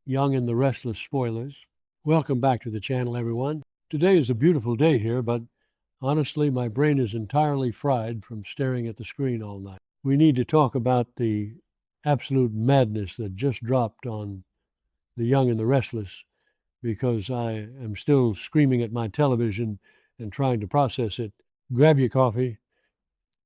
Y&R the Restless Spoilers. Welcome back to the channel, everyone. Today is a beautiful day here, but honestly, my brain is entirely fried from staring at the screen all night. We need to talk about the absolute madness that just dropped on the Y&R the Restless, because I am still screaming at my television and trying to process it. Grab your coffee,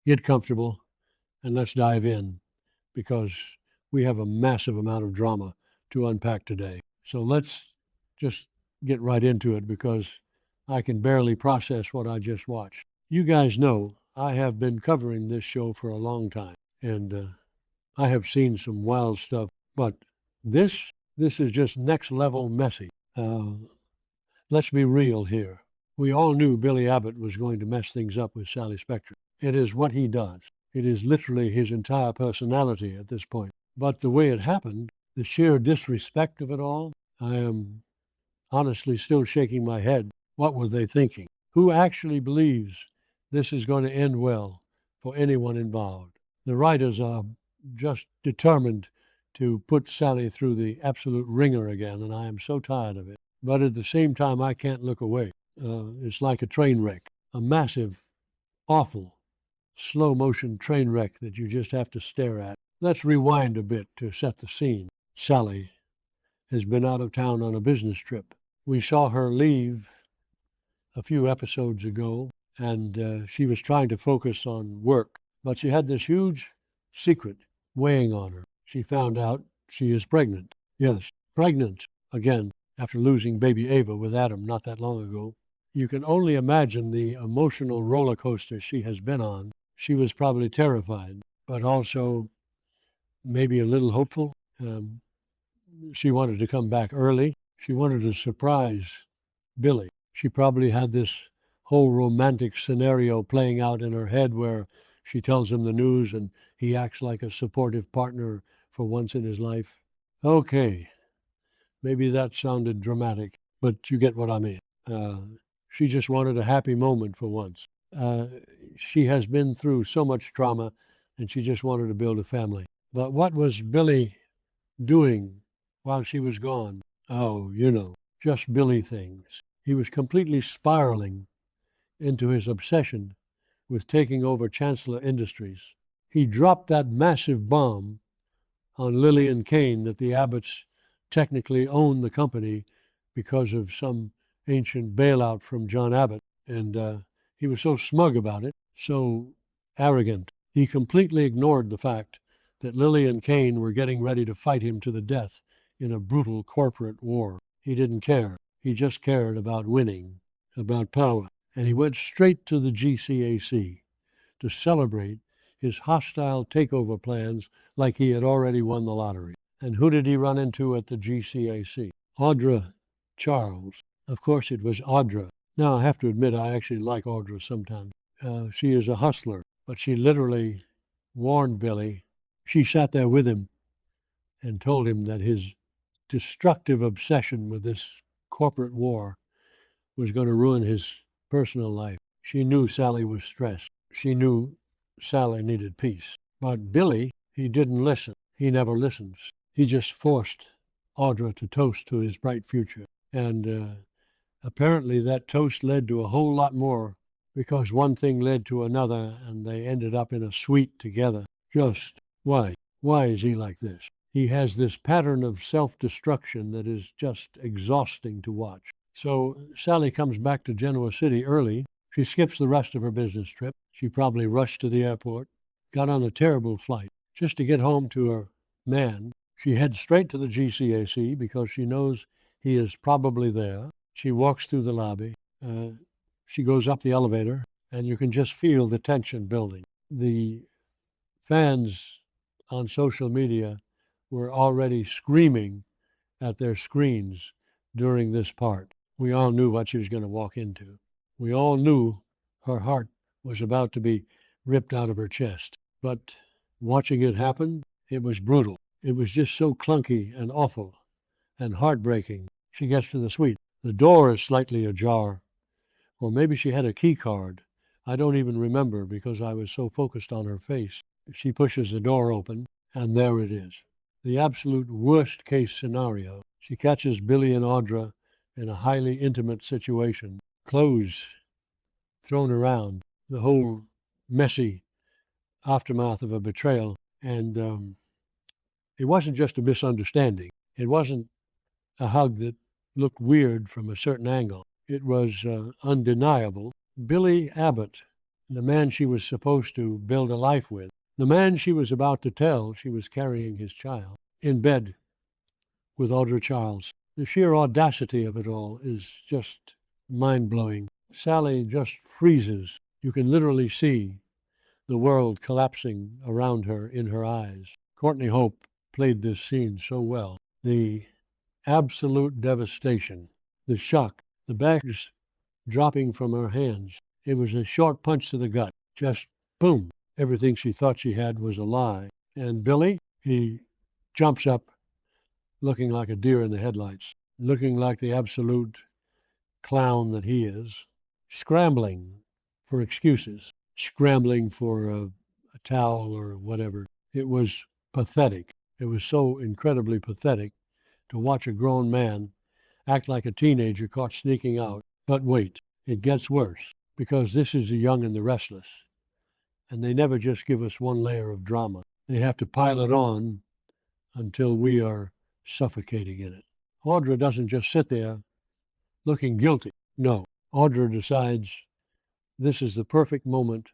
get comfortable, and let's dive in, because we have a massive amount of drama to unpack today. So let's just get right into it, because I can barely process what I just watched. You guys know I have been covering this show for a long time, and I have seen some wild stuff, but this is just next level messy. Let's be real here. We all knew Billy Abbott was going to mess things up with Sally Spectra. It is what he does. It is literally his entire personality at this point. But the way it happened, the sheer disrespect of it all, I am honestly still shaking my head. What were they thinking? Who actually believes this is going to end well for anyone involved? The writers are just determined to put Sally through the absolute ringer again, and I am so tired of it. But at the same time, I can't look away. It's like a train wreck, a massive, awful, slow-motion train wreck that you just have to stare at. Let's rewind a bit to set the scene. Sally has been out of town on a business trip. We saw her leave a few episodes ago, and she was trying to focus on work, but she had this huge secret weighing on her. She found out she is pregnant. Yes, pregnant again, after losing baby Ava with Adam not that long ago. You can only imagine the emotional roller coaster she has been on. She was probably terrified, but also maybe a little hopeful. She wanted to come back early. She wanted to surprise Billy. She probably had this whole romantic scenario playing out in her head where she tells him the news and he acts like a supportive partner for once in his life. Okay, maybe that sounded dramatic, but you get what I mean. She just wanted a happy moment for once. She has been through so much trauma, and she just wanted to build a family. But what was Billy doing while she was gone? Oh, just Billy things. He was completely spiraling into his obsession with taking over Chancellor Industries. He dropped that massive bomb on Lillian Kane that the Abbotts technically owned the company because of some ancient bailout from John Abbott, and he was so smug about it, so arrogant. He completely ignored the fact that Lilly and Kane were getting ready to fight him to the death in a brutal corporate war. He didn't care. He just cared about winning, about power. And he went straight to the GCAC to celebrate his hostile takeover plans like he had already won the lottery. And who did he run into at the GCAC? Audra Charles. Of course, it was Audra. Now, I have to admit, I actually like Audra sometimes. She is a hustler, but she literally warned Billy. She sat there with him and told him that his destructive obsession with this corporate war was going to ruin his personal life. She knew Sally was stressed. She knew Sally needed peace. But Billy, he didn't listen. He never listens. He just forced Audra to toast to his bright future. And apparently that toast led to a whole lot more, because one thing led to another, and they ended up in a suite together. Just why? Why is he like this? He has this pattern of self-destruction that is just exhausting to watch. So Sally comes back to Genoa City early. She skips the rest of her business trip. She probably rushed to the airport, got on a terrible flight just to get home to her man. She heads straight to the GCAC because she knows he is probably there. She walks through the lobby. She goes up the elevator, and you can just feel the tension building. The fans on social media were already screaming at their screens during this part. We all knew what she was going to walk into. We all knew her heart was about to be ripped out of her chest. But watching it happen, it was brutal. It was just so clunky and awful and heartbreaking. She gets to the suite. The door is slightly ajar, or maybe she had a key card. I don't even remember because I was so focused on her face. She pushes the door open, and there it is. The absolute worst case scenario. She catches Billy and Audra in a highly intimate situation, clothes thrown around, the whole messy aftermath of a betrayal. And it wasn't just a misunderstanding. It wasn't a hug that looked weird from a certain angle. It was undeniable. Billy Abbott, the man she was supposed to build a life with, the man she was about to tell she was carrying his child, in bed with Audra Charles. The sheer audacity of it all is just mind-blowing. Sally just freezes. You can literally see the world collapsing around her in her eyes. Courtney Hope played this scene so well. The absolute devastation, the shock, the bags dropping from her hands. It was a short punch to the gut. Just boom. Everything she thought she had was a lie. And Billy, he jumps up looking like a deer in the headlights, looking like the absolute clown that he is, scrambling for excuses, scrambling for a towel or whatever. It was pathetic. It was so incredibly pathetic to watch a grown man act like a teenager caught sneaking out. But wait, it gets worse, because this is The Young and the Restless, and they never just give us one layer of drama. They have to pile it on until we are suffocating in it. Audra doesn't just sit there looking guilty. No, Audra decides this is the perfect moment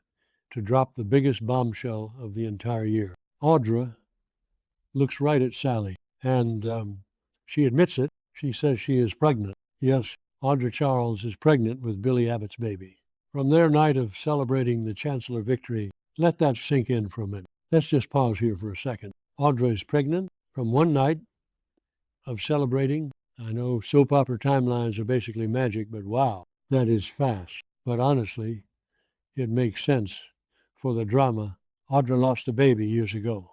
to drop the biggest bombshell of the entire year. Audra looks right at Sally, and she admits it. She says she is pregnant. Yes, Audra Charles is pregnant with Billy Abbott's baby. From their night of celebrating the Chancellor victory, let that sink in for a minute. Let's just pause here for a second. Audra is pregnant from one night of celebrating. I know soap opera timelines are basically magic, but wow, that is fast. But honestly, it makes sense for the drama. Audra lost a baby years ago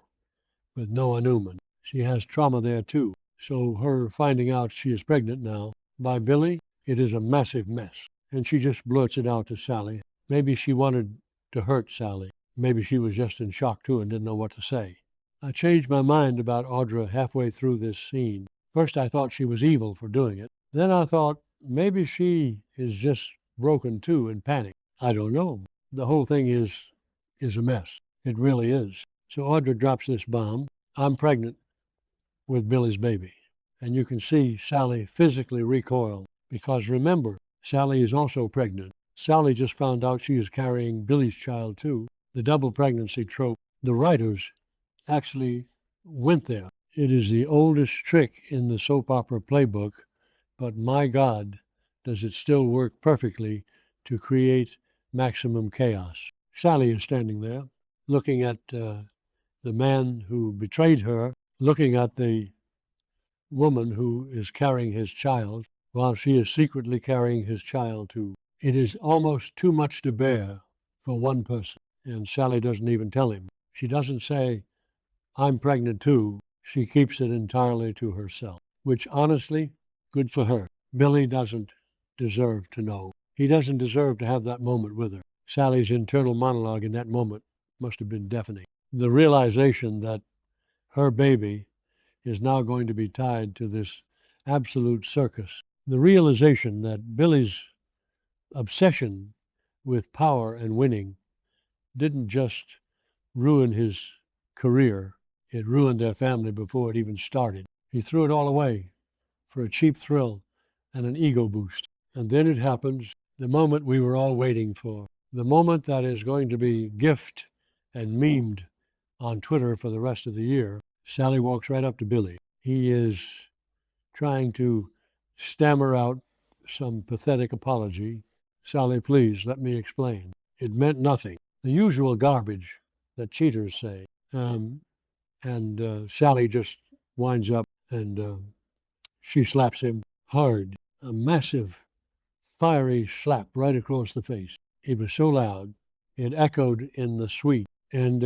with Noah Newman. She has trauma there too. So her finding out she is pregnant now by Billy, it is a massive mess. And she just blurts it out to Sally. Maybe she wanted to hurt Sally. Maybe she was just in shock too and didn't know what to say. I changed my mind about Audra halfway through this scene. First I thought she was evil for doing it. Then I thought maybe she is just broken too in panic. I don't know. The whole thing is a mess. It really is. So Audra drops this bomb. I'm pregnant with Billy's baby. And you can see Sally physically recoil, because remember, Sally is also pregnant. Sally just found out she is carrying Billy's child too. The double pregnancy trope, the writers actually went there. It is the oldest trick in the soap opera playbook, but my God, does it still work perfectly to create maximum chaos. Sally is standing there, looking at the man who betrayed her, looking at the woman who is carrying his child, while she is secretly carrying his child too. It is almost too much to bear for one person, and Sally doesn't even tell him. She doesn't say, I'm pregnant too. She keeps it entirely to herself, which honestly, good for her. Billy doesn't deserve to know. He doesn't deserve to have that moment with her. Sally's internal monologue in that moment must have been deafening. The realization that her baby is now going to be tied to this absolute circus. The realization that Billy's obsession with power and winning didn't just ruin his career, it ruined their family before it even started. He threw it all away for a cheap thrill and an ego boost. And then it happens, the moment we were all waiting for, the moment that is going to be gifted and memed on Twitter for the rest of the year. Sally walks right up to Billy. He is trying to stammer out some pathetic apology. Sally, please, let me explain. It meant nothing. The usual garbage that cheaters say. Sally just winds up and she slaps him hard. A massive, fiery slap right across the face. It was so loud, it echoed in the suite, and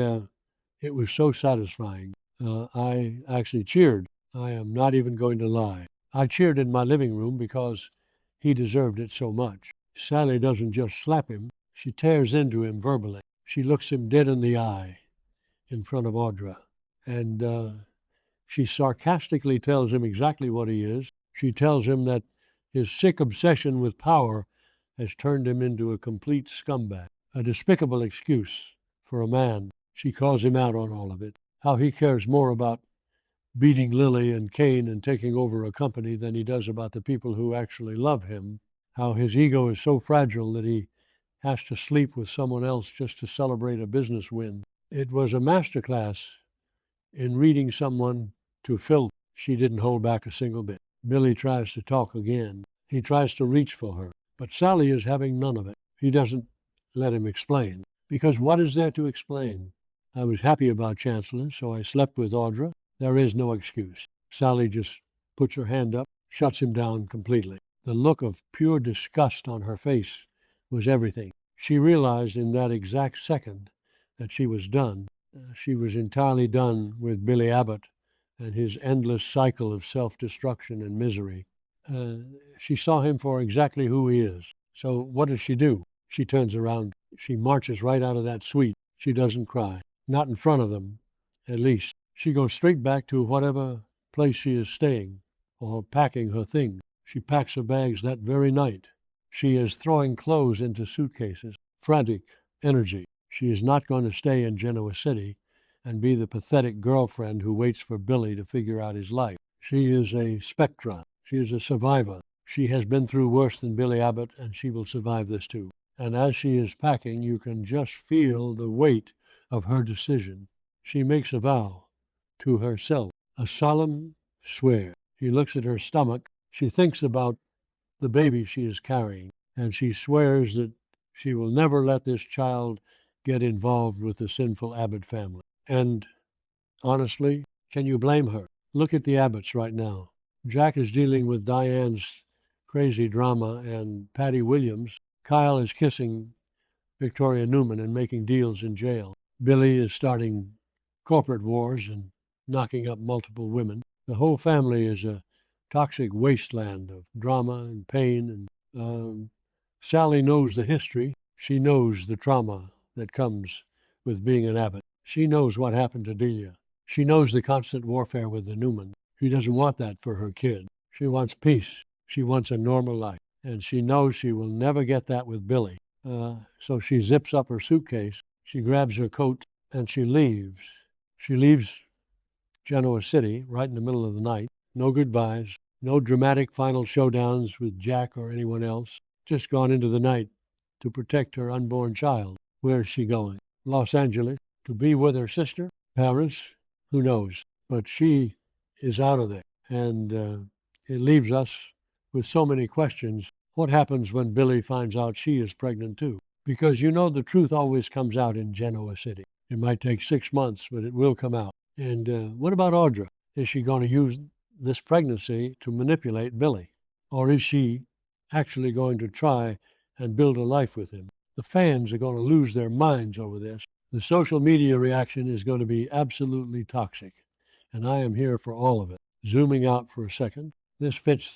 it was so satisfying. I actually cheered. I am not even going to lie. I cheered in my living room because he deserved it so much. Sally doesn't just slap him, she tears into him verbally. She looks him dead in the eye in front of Audra. And She sarcastically tells him exactly what he is. She tells him that his sick obsession with power has turned him into a complete scumbag, a despicable excuse for a man. She calls him out on all of it, how he cares more about beating Lily and Kane and taking over a company than he does about the people who actually love him, how his ego is so fragile that he has to sleep with someone else just to celebrate a business win. It was a masterclass in reading someone to filth. She didn't hold back a single bit. Billy tries to talk again. He tries to reach for her, but Sally is having none of it. He doesn't let him explain, because what is there to explain? I was happy about Chancellor, so I slept with Audra. There is no excuse. Sally just puts her hand up, shuts him down completely. The look of pure disgust on her face was everything. She realized in that exact second that she was done. She was entirely done with Billy Abbott and his endless cycle of self-destruction and misery. She saw him for exactly who he is. So what does she do? She turns around. She marches right out of that suite. She doesn't cry. Not in front of them, at least. She goes straight back to whatever place she is staying or packing her things. She packs her bags that very night. She is throwing clothes into suitcases. Frantic energy. She is not going to stay in Genoa City and be the pathetic girlfriend who waits for Billy to figure out his life. She is a spectra. She is a survivor. She has been through worse than Billy Abbott, and she will survive this too. And as she is packing, you can just feel the weight of her decision. She makes a vow to herself, a solemn swear. She looks at her stomach. She thinks about the baby she is carrying, and she swears that she will never let this child get involved with the sinful Abbott family. And honestly, can you blame her? Look at the Abbotts right now. Jack is dealing with Diane's crazy drama and Patty Williams. Kyle is kissing Victoria Newman and making deals in jail. Billy is starting corporate wars and knocking up multiple women. The whole family is a toxic wasteland of drama and pain. And Sally knows the history. She knows the trauma that comes with being an Abbott. She knows what happened to Delia. She knows the constant warfare with the Newman. She doesn't want that for her kid. She wants peace. She wants a normal life. And she knows she will never get that with Billy. So she zips up her suitcase. She grabs her coat and she leaves. She leaves Genoa City right in the middle of the night. No goodbyes. No dramatic final showdowns with Jack or anyone else. Just gone into the night to protect her unborn child. Where is she going? Los Angeles? To be with her sister? Paris? Who knows? But she is out of there. And it leaves us with so many questions. What happens when Billy finds out she is pregnant too? Because you know the truth always comes out in Genoa City. It might take 6 months, but it will come out. And what about Audra? Is she going to use this pregnancy to manipulate Billy? Or is she actually going to try and build a life with him? The fans are going to lose their minds over this. The social media reaction is going to be absolutely toxic. And I am here for all of it. Zooming out for a second, this fits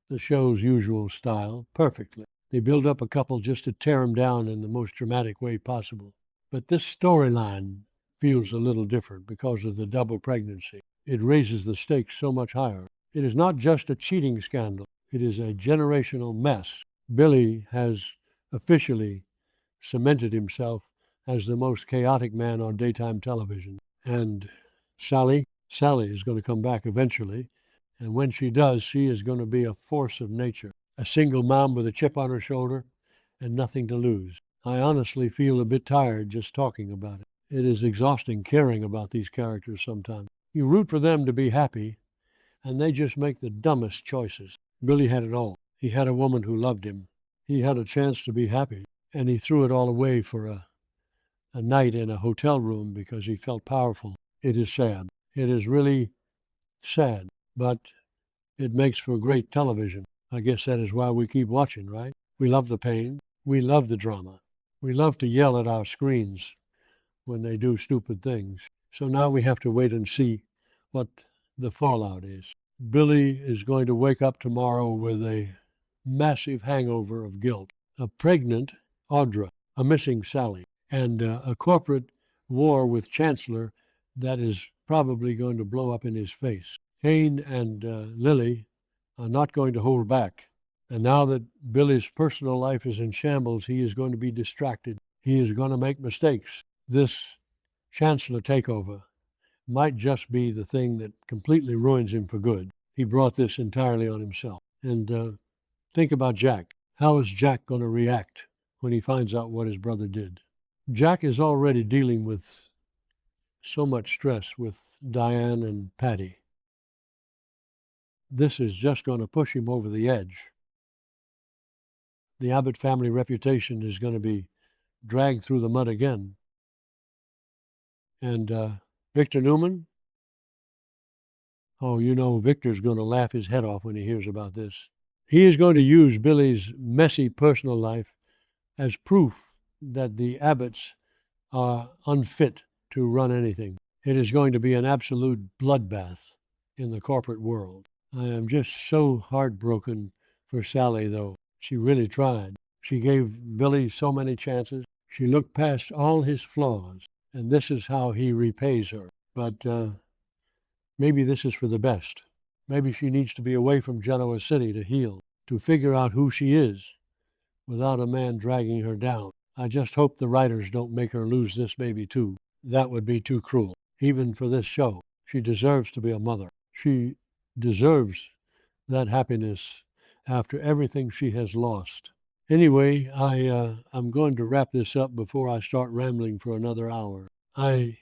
the show's usual style perfectly. They build up a couple just to tear them down in the most dramatic way possible. But this storyline feels a little different because of the double pregnancy. It raises the stakes so much higher. It is not just a cheating scandal. It is a generational mess. Billy has officially cemented himself as the most chaotic man on daytime television. And Sally is going to come back eventually. And when she does, she is going to be a force of nature. A single mom with a chip on her shoulder and nothing to lose. I honestly feel a bit tired just talking about it. It is exhausting caring about these characters sometimes. You root for them to be happy, and they just make the dumbest choices. Billy had it all. He had a woman who loved him. He had a chance to be happy, and he threw it all away for a night in a hotel room because he felt powerful. It is sad. It is really sad, but it makes for great television. I guess that is why we keep watching, right? We love the pain. We love the drama. We love to yell at our screens when they do stupid things. So now we have to wait and see what the fallout is. Billy is going to wake up tomorrow with a massive hangover of guilt. A pregnant Audra, a missing Sally, and a corporate war with Chancellor that is probably going to blow up in his face. Kane and Lily are not going to hold back. And now that Billy's personal life is in shambles, he is going to be distracted. He is going to make mistakes. This Chancellor takeover might just be the thing that completely ruins him for good. He brought this entirely on himself. And think about Jack. How is Jack going to react when he finds out what his brother did? Jack is already dealing with so much stress with Diane and Patty. This is just going to push him over the edge. The Abbott family reputation is going to be dragged through the mud again. And Victor Newman, oh, Victor's going to laugh his head off when he hears about this. He is going to use Billy's messy personal life as proof that the Abbotts are unfit to run anything. It is going to be an absolute bloodbath in the corporate world. I am just so heartbroken for Sally, though. She really tried. She gave Billy so many chances. She looked past all his flaws, and this is how he repays her. But maybe this is for the best. Maybe she needs to be away from Genoa City to heal, to figure out who she is, without a man dragging her down. I just hope the writers don't make her lose this baby too. That would be too cruel, even for this show. She deserves to be a mother. She deserves that happiness after everything she has lost. Anyway, I'm going to wrap this up before I start rambling for another hour. I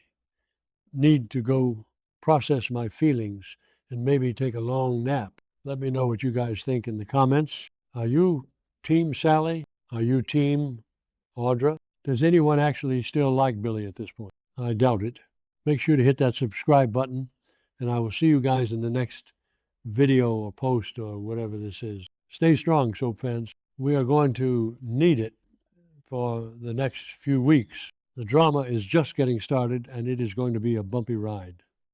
need to go process my feelings and maybe take a long nap. Let me know what you guys think in the comments. Are you Team Sally? Are you Team Audra? Does anyone actually still like Billy at this point? I doubt it. Make sure to hit that subscribe button, and I will see you guys in the next video or post or whatever this is. Stay strong, soap fans. We are going to need it for the next few weeks. The drama is just getting started, and it is going to be a bumpy ride.